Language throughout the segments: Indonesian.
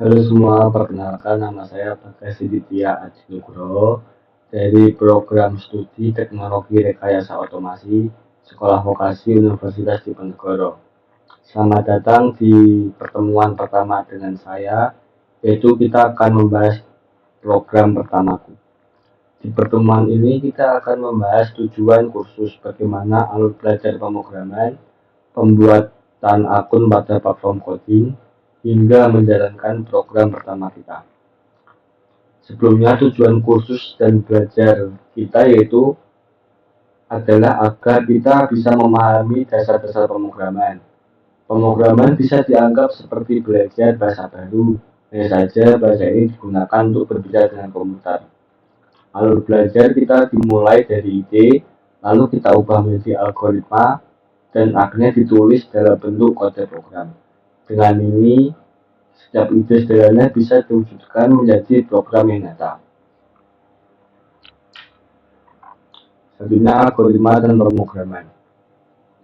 Halo semua, perkenalkan nama saya Bagas Ditya Adi Nugroho dari Program Studi Teknologi Rekayasa Otomasi Sekolah Vokasi Universitas Diponegoro. Selamat datang di pertemuan pertama dengan saya, yaitu kita akan membahas program pertamaku. Di pertemuan ini kita akan membahas tujuan kursus bagaimana alur belajar pemrograman, pembuatan akun pada platform coding, hingga menjalankan program pertama kita. Sebelumnya tujuan kursus dan belajar kita yaitu adalah agar kita bisa memahami dasar-dasar pemrograman. Pemrograman bisa dianggap seperti belajar bahasa baru, hanya saja bahasa ini digunakan untuk berbicara dengan komputer. Alur belajar kita dimulai dari ide, lalu kita ubah menjadi algoritma, dan akhirnya ditulis dalam bentuk kode program. Dengan ini, setiap ide sederhana bisa diwujudkan menjadi program yang nyata. Selanjutnya, algoritma dan pemrograman.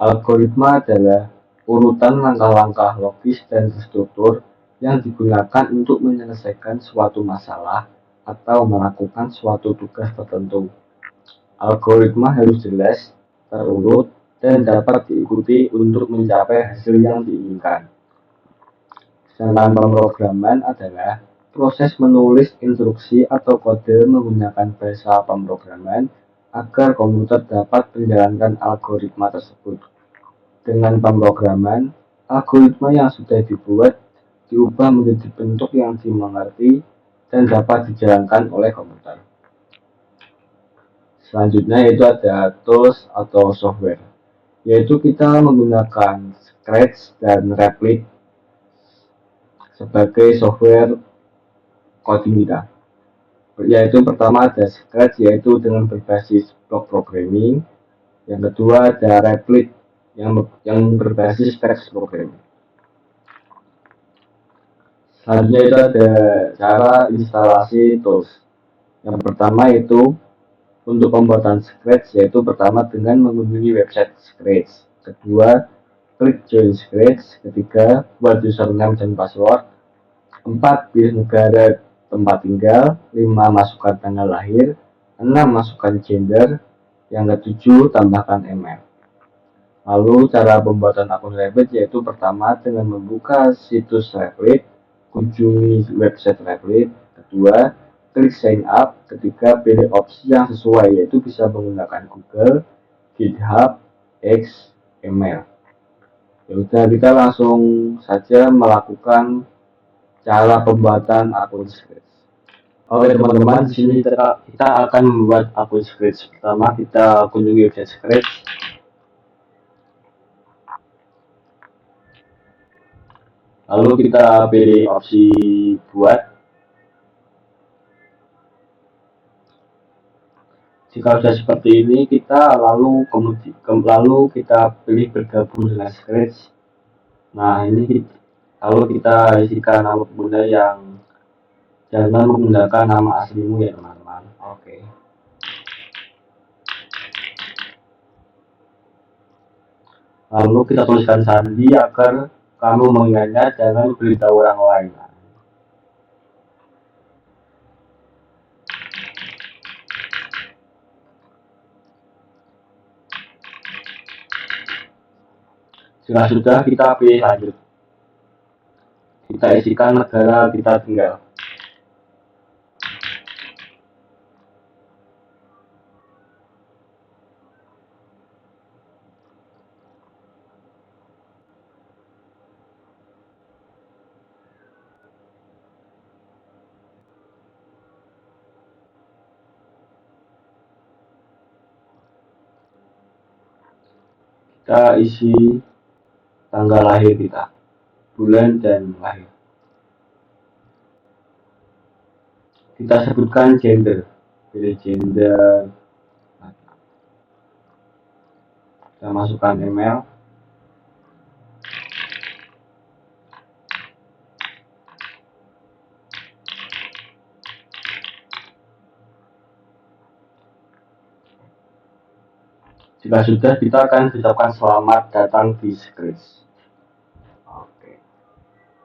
Algoritma adalah urutan langkah-langkah logis dan terstruktur yang digunakan untuk menyelesaikan suatu masalah atau melakukan suatu tugas tertentu. Algoritma harus jelas, terurut, dan dapat diikuti untuk mencapai hasil yang diinginkan. Sedangkan pemrograman adalah proses menulis instruksi atau kode menggunakan bahasa pemrograman agar komputer dapat menjalankan algoritma tersebut. Dengan pemrograman, algoritma yang sudah dibuat diubah menjadi bentuk yang dimengerti dan dapat dijalankan oleh komputer. Selanjutnya yaitu ada tools atau software, yaitu kita menggunakan Scratch dan Replit sebagai software coding kita. Yaitu pertama ada Scratch yaitu dengan berbasis block programming, yang kedua ada Replit yang berbasis text programming. Selanjutnya itu ada cara instalasi tools. Yang pertama itu untuk pembuatan Scratch yaitu pertama dengan mengunjungi website Scratch. Kedua, klik join Scratch. Ketiga, buat username dan password. 4, pilih negara tempat tinggal. 5, masukkan tanggal lahir. 6, masukkan gender. Yang ketujuh, tambahkan email. Lalu cara pembuatan akun Replit yaitu pertama dengan membuka situs Replit, kunjungi website Replit. Kedua, klik sign up. Ketiga, pilih opsi yang sesuai yaitu bisa menggunakan Google, GitHub, X, email. Ya kita langsung saja melakukan cara pembuatan akun Scratch. Oke teman-teman, di sini kita akan membuat akun Scratch. Pertama kita kunjungi website Scratch. Lalu kita pilih opsi buat. Jika sudah seperti ini, kita lalu kita pilih bergabung dengan Scratch. Nah ini lalu kita isikan nama pengguna yang jangan menggunakan nama aslimu ya teman-teman. Oke. Lalu kita tuliskan sandi agar kamu mengingatnya, jangan beritahu orang lain. Jika sudah, kita pilih lanjut. Kita isikan negara kita tinggal. Kita isi tanggal lahir kita, bulan dan lahir. Kita sebutkan gender, pilih gender. Kita masukkan email. Jika sudah, kita akan ucapkan selamat datang di Scratch. Oke.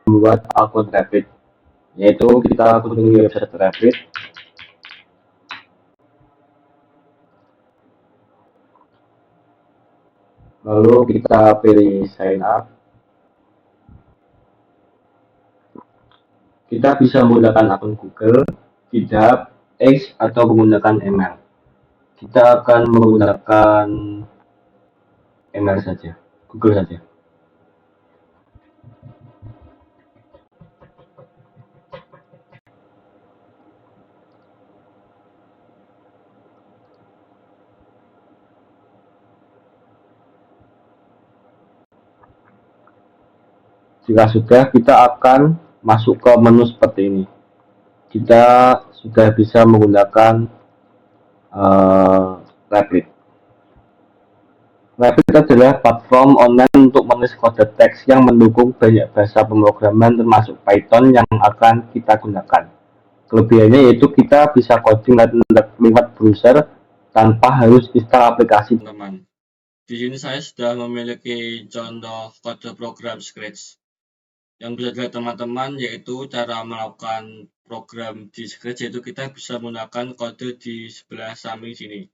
Membuat akun Replit. yaitu kita kunjungi website Rapid, lalu kita pilih sign up. Kita bisa menggunakan akun Google, GitHub, X, atau menggunakan email. Kita akan menggunakan email saja, Google saja. Jika sudah, kita akan masuk ke menu seperti ini. Kita sudah bisa menggunakan Rapid. Rapid adalah platform online untuk menulis kode teks yang mendukung banyak bahasa pemrograman termasuk Python yang akan kita gunakan. Kelebihannya yaitu kita bisa coding lewat browser tanpa harus install aplikasi. Teman-teman, di sini saya sudah memiliki contoh kode program Scratch. Yang bisa dilihat teman-teman yaitu cara melakukan program di Scratch, yaitu kita bisa menggunakan kode di sebelah samping sini.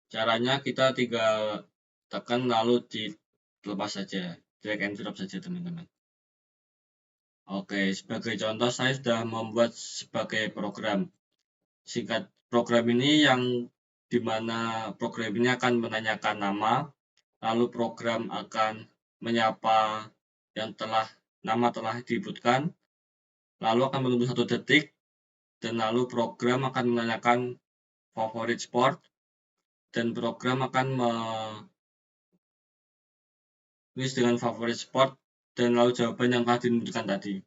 Caranya kita tinggal tekan lalu dilepas saja, drag and drop saja teman-teman. Oke, sebagai contoh saya sudah membuat sebagai program. Singkat program ini yang dimana program ini akan menanyakan nama, lalu program akan menyapa yang nama telah diinputkan, lalu akan menunggu 1 detik, dan lalu program akan menanyakan favorit sport, dan program akan menulis dengan favorit sport dan lalu jawaban yang telah diinputkan tadi.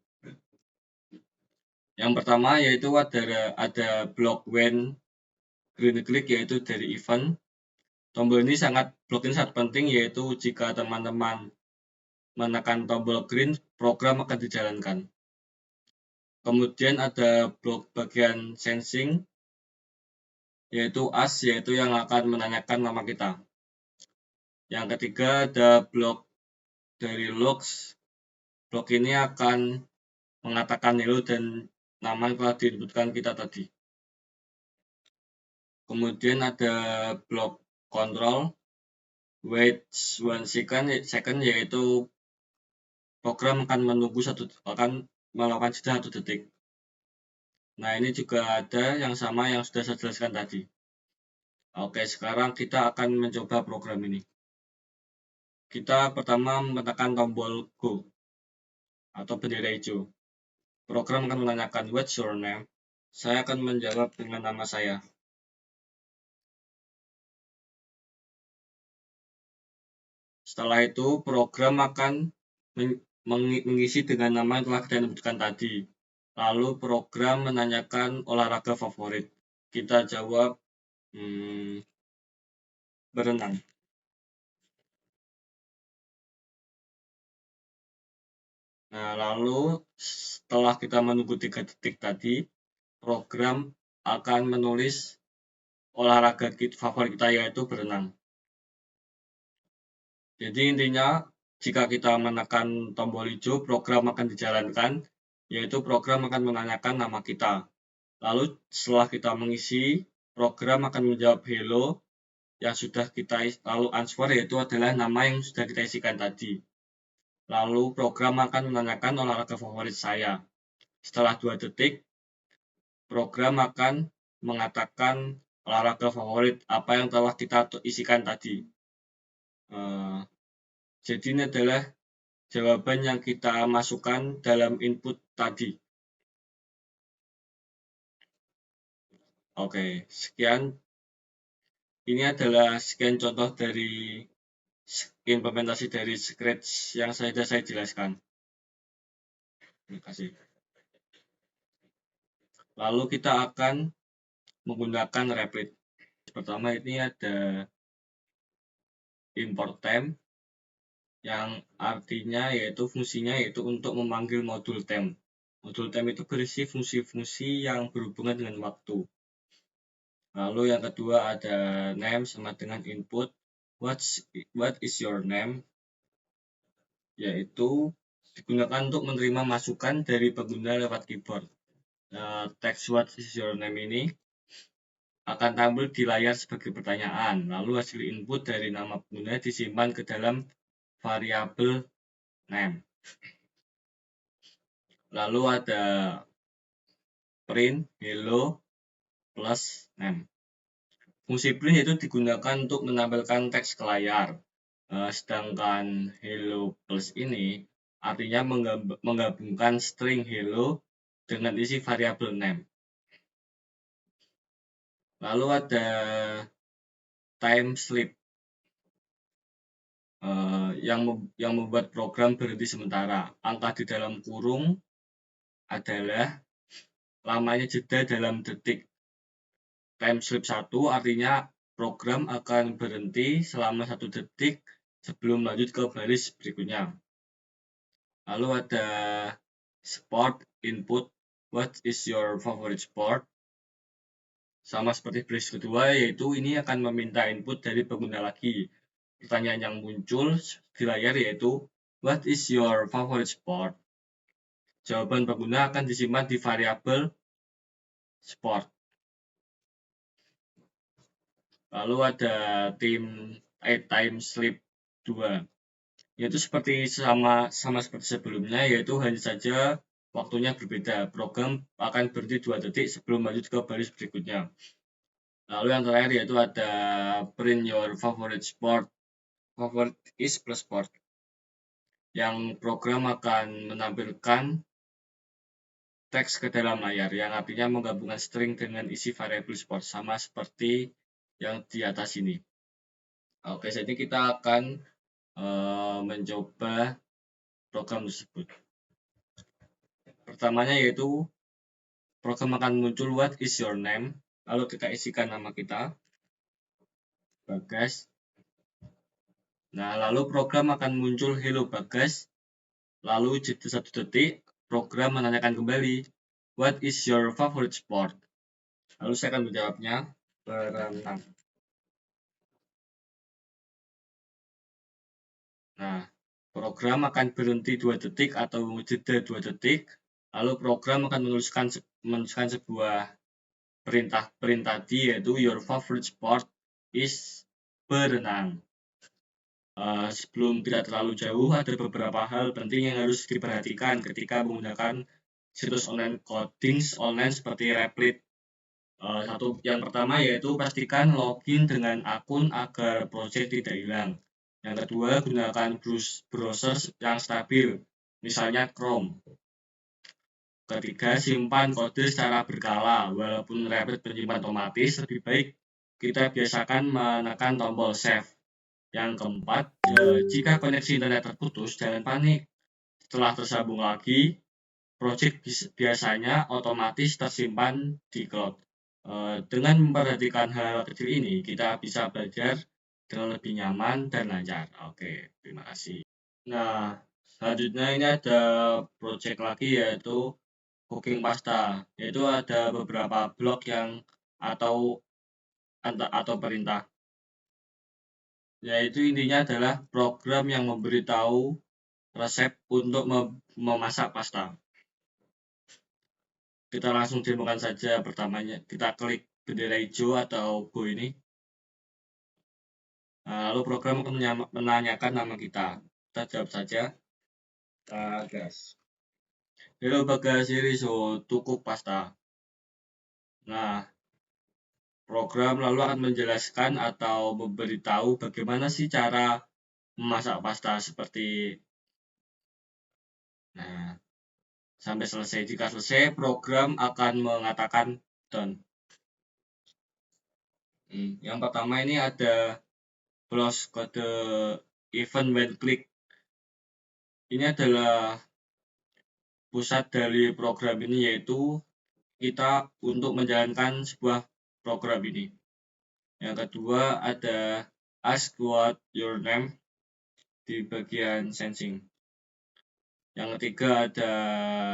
Yang pertama yaitu ada blok when green click, yaitu dari event. Tombol ini blok ini sangat penting, yaitu jika teman-teman menekan tombol green, program akan dijalankan. Kemudian ada blok bagian sensing, yaitu ask, yaitu yang akan menanyakan nama kita. Yang ketiga ada blok dari logs. Blok ini akan mengatakan hello dan nama yang telah diinputkan kita tadi. Kemudian ada blok control, wait 1 second, yaitu program akan melakukan jeda 1 detik. Nah, ini juga ada yang sama yang sudah saya jelaskan tadi. Oke, sekarang kita akan mencoba program ini. Kita pertama menekan tombol Go atau bendera hijau. Program akan menanyakan what's your name. Saya akan menjawab dengan nama saya. Setelah itu, program akan mengisi dengan nama yang telah kita inputkan tadi. Lalu program menanyakan olahraga favorit. Kita jawab berenang. Nah, lalu setelah kita menunggu 3 detik tadi, program akan menulis olahraga favorit kita, yaitu berenang. Jadi intinya, jika kita menekan tombol hijau, program akan dijalankan, yaitu program akan menanyakan nama kita. Lalu setelah kita mengisi, program akan menjawab hello yang sudah kita lalu answer, yaitu adalah nama yang sudah kita isikan tadi. Lalu program akan menanyakan olahraga favorit saya. Setelah 2 detik, program akan mengatakan olahraga favorit apa yang telah kita isikan tadi. Jadi ini adalah jawaban yang kita masukkan dalam input tadi. Oke, sekian. Ini adalah sekian contoh dari implementasi dari Scratch yang saya jelaskan. Terima kasih. Lalu kita akan menggunakan Rapid. Pertama ini ada import temp, yang artinya fungsinya yaitu untuk memanggil modul temp. Modul temp itu berisi fungsi-fungsi yang berhubungan dengan waktu. Lalu yang kedua ada name sama dengan input. What is your name? Yaitu digunakan untuk menerima masukan dari pengguna lewat keyboard. Teks what is your name ini akan tampil di layar sebagai pertanyaan. Lalu hasil input dari nama pengguna disimpan ke dalam variabel name. Lalu ada print hello plus name. Fungsi print itu digunakan untuk menampilkan teks ke layar. Sedangkan hello plus ini artinya menggabungkan string hello dengan isi variabel name. Lalu ada time sleep yang membuat program berhenti sementara. Angka di dalam kurung adalah lamanya jeda dalam detik. Time sleep 1 artinya program akan berhenti selama 1 detik sebelum lanjut ke baris berikutnya. Lalu ada sport input. What is your favorite sport? Sama seperti baris kedua, yaitu ini akan meminta input dari pengguna lagi. Pertanyaan yang muncul di layar yaitu what is your favorite sport? Jawaban pengguna akan disimpan di variabel sport. Lalu ada time sleep 2. Yaitu sama seperti sebelumnya, yaitu hanya saja waktunya berbeda. Program akan berhenti 2 detik sebelum lanjut ke baris berikutnya. Lalu yang terakhir yaitu ada print your favorite sport. Favorite is plus sport. Yang program akan menampilkan teks ke dalam layar yang artinya menggabungkan string dengan isi variabel sport sama seperti yang di atas ini. Oke, jadi kita akan mencoba program tersebut. Pertamanya yaitu program akan muncul what is your name, lalu kita isikan nama kita, Bagas. Nah, lalu program akan muncul hello Bagas, lalu jeda 1 detik, program menanyakan kembali what is your favorite sport. Lalu saya akan menjawabnya berenang. Nah, program akan berhenti 2 detik atau jeda 2 detik, lalu program akan menuliskan sebuah perintah tadi yaitu your favorite sport is berenang. Sebelum tidak terlalu jauh, ada beberapa hal penting yang harus diperhatikan ketika menggunakan situs online coding online seperti Replit. Yang pertama yaitu pastikan login dengan akun agar project tidak hilang. Yang kedua, gunakan browser yang stabil, misalnya Chrome. Ketiga, simpan kode secara berkala. Walaupun Replit menyimpan otomatis, lebih baik kita biasakan menekan tombol save. Yang keempat, jika koneksi internet terputus, jangan panik. Setelah tersambung lagi, project biasanya otomatis tersimpan di cloud. Dengan memperhatikan hal kecil ini, kita bisa belajar dengan lebih nyaman dan lancar. Oke, terima kasih. Nah, selanjutnya ini ada project lagi yaitu cooking pasta. Yaitu ada beberapa blok atau perintah. Yaitu intinya adalah program yang memberitahu resep untuk memasak pasta. Kita langsung demokan saja pertamanya. Kita klik bendera hijau atau go ini. Nah, lalu program akan menanyakan nama kita. Kita jawab saja. Bagas. Hello Bagas, so tuku pasta. Nah, program lalu akan menjelaskan atau memberitahu bagaimana sih cara memasak pasta seperti nah, sampai selesai. Jika selesai, program akan mengatakan done. Yang pertama ini ada close kode event when click. Ini adalah pusat dari program ini, yaitu kita untuk menjalankan sebuah program ini. Yang kedua ada ask what your name di bagian sensing. Yang ketiga ada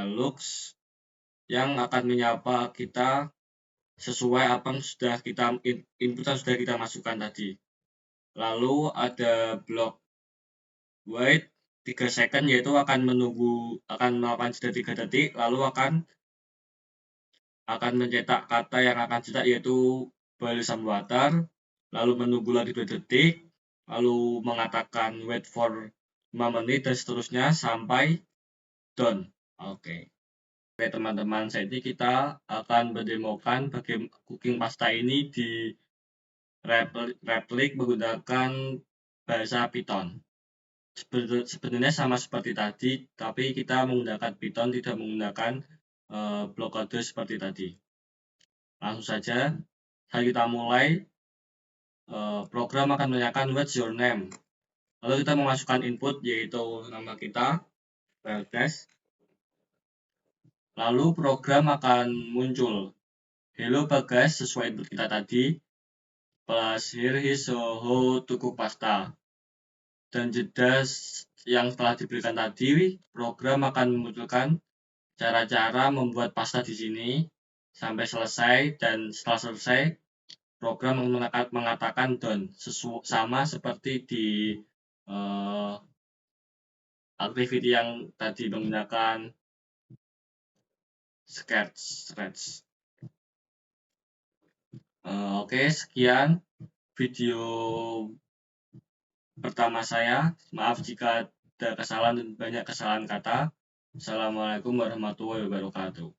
looks yang akan menyapa kita sesuai apa yang sudah kita input yang sudah kita masukkan tadi. Lalu ada block wait 3 second, yaitu akan melakukan jeda 3 detik, lalu akan akan mencetak kata yang akan cetak yaitu boil some water, lalu menunggu lagi 2 detik, lalu mengatakan wait for 5 menit dan seterusnya sampai done. Oke. Oke teman-teman, saat ini kita akan mendemokan bagaimana cooking pasta ini di replik menggunakan bahasa Python. Sebenarnya sama seperti tadi, tapi kita menggunakan Python, tidak menggunakan blok kode seperti tadi. Langsung saja, saat kita mulai, program akan menanyakan what's your name. Lalu kita memasukkan input yaitu nama kita, Bagas. Lalu program akan muncul, hello Bagas, sesuai input kita tadi, plus here is how to cook pasta. Dan jeda yang telah diberikan tadi, program akan memunculkan cara-cara membuat pasta di sini sampai selesai, dan setelah selesai program mengatakan done, sama seperti di activity yang tadi menggunakan Scratch. Oke, sekian video pertama saya. Maaf jika ada kesalahan dan banyak kesalahan kata. Assalamualaikum warahmatullahi wabarakatuh.